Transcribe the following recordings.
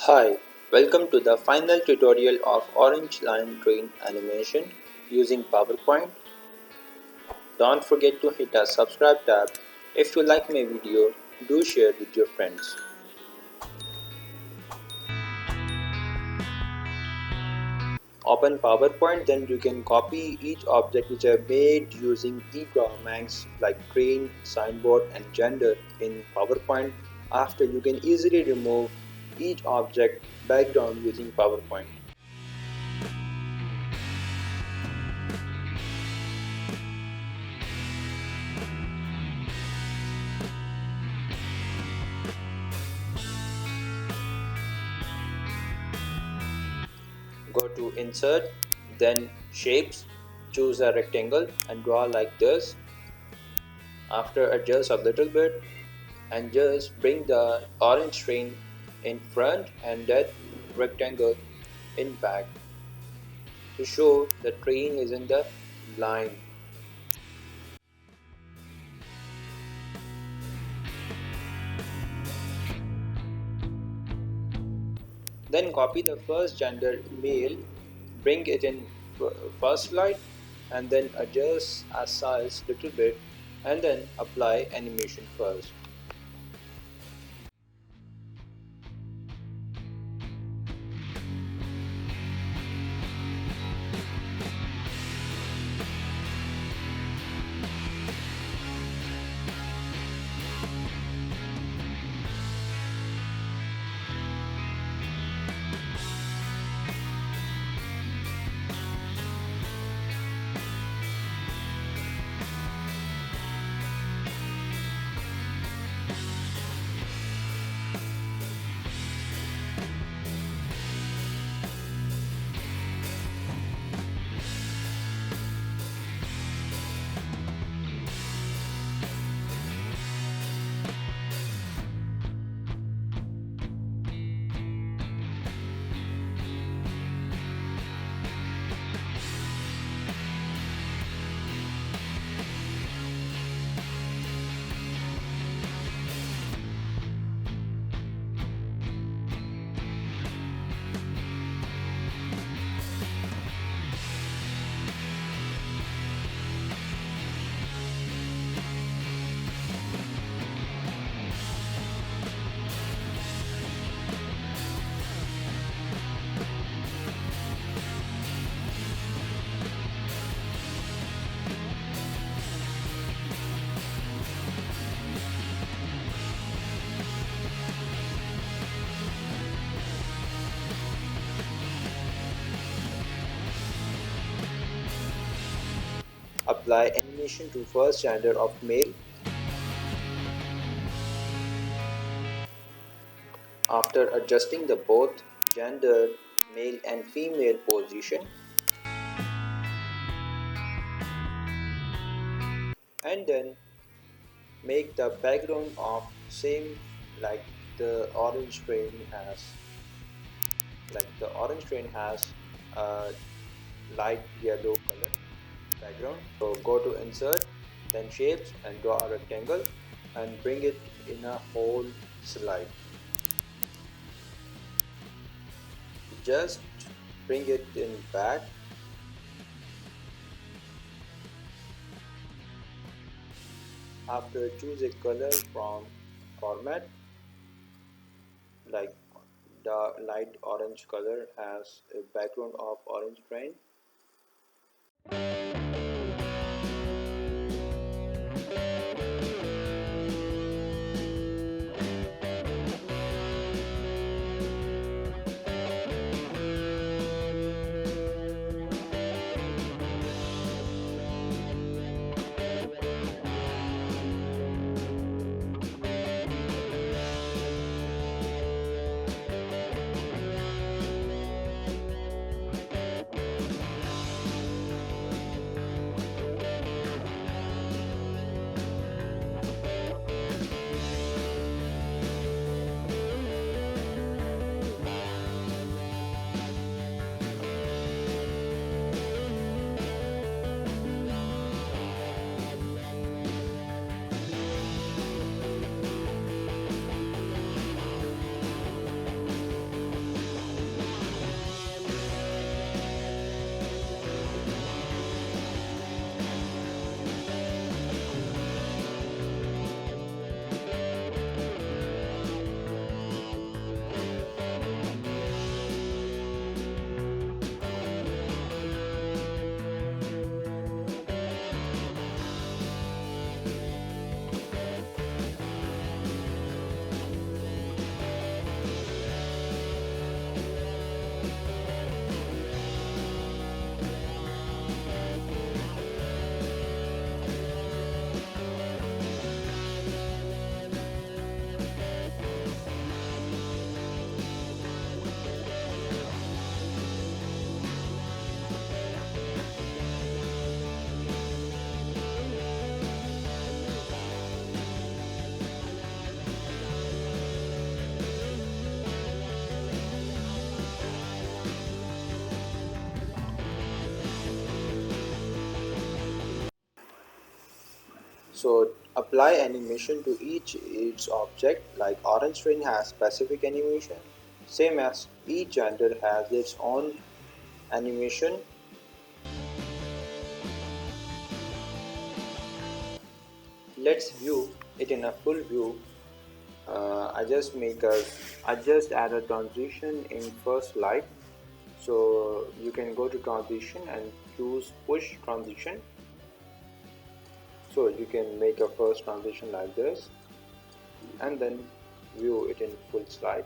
Hi, welcome to the final tutorial of Orange Line Train animation using PowerPoint. Don't forget to hit the subscribe tab. If you like my video, do share with your friends. Open PowerPoint, then you can copy each object which I made using EdrawMax like train, signboard and gender in PowerPoint. After you can easily remove each object background using PowerPoint. Go to insert, then shapes, choose a rectangle and draw like this. After adjust a little bit and just bring the orange train in front and that rectangle in back to show the train is in the line. Then copy the first gender male, bring it in first slide and then adjust a size little bit and then apply animation first. Apply animation to first gender of male. After adjusting the both gender male and female position and then make the background of same like the orange train has a light yellow color background. So go to insert, then shapes and draw a rectangle and bring it in a whole slide. Just bring it in back. After choose a color from format like the light orange color has a background of orange train. So apply animation to each object, like orange train has specific animation, same as each gender has its own animation. Let's view it in a full view. I just add a transition in first slide. So you can go to transition and choose push transition. So you can make a first transition like this and then view it in full slide.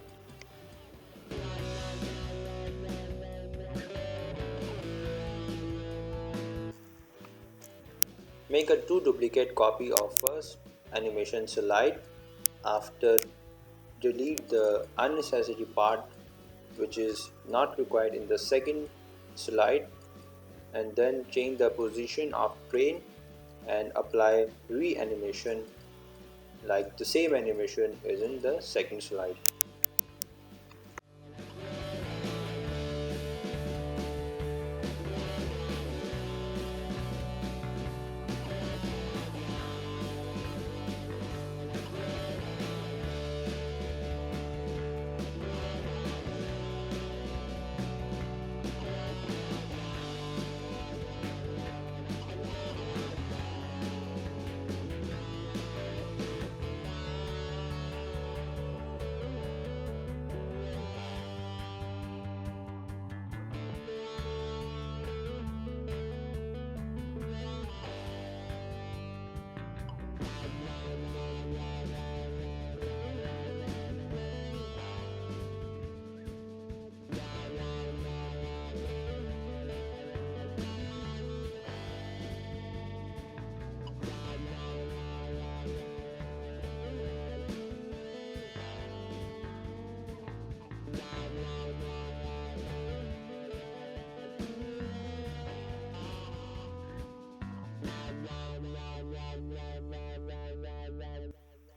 Make a 2 duplicate copy of first animation slide. After, delete the unnecessary part which is not required in the second slide, and then change the position of train and apply re-animation like the same animation is in the second slide.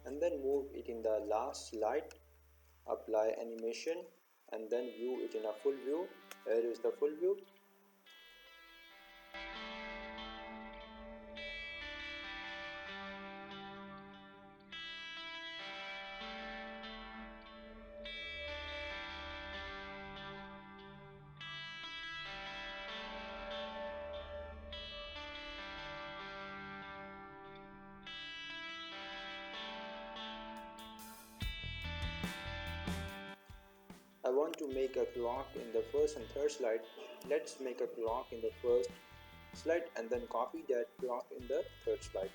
And then move it in the last slide, apply animation, and then view it in a full view. Here is the full view. I want to make a clock in the first and third slide. Let's make a clock in the first slide and then copy that clock in the third slide.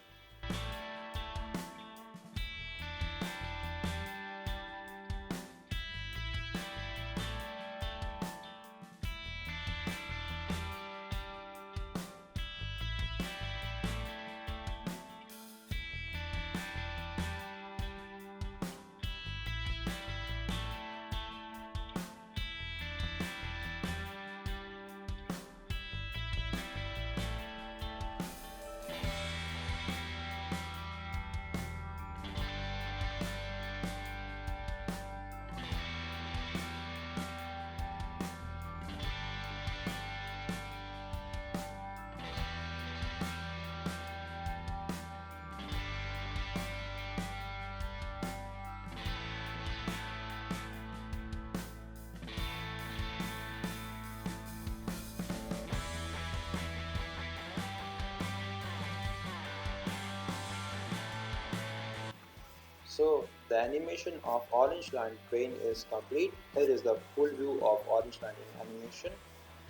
So the animation of orange line train is complete. Here is the full view of orange line in animation.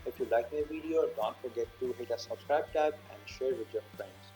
If you like my video, don't forget to hit the subscribe tab and share with your friends.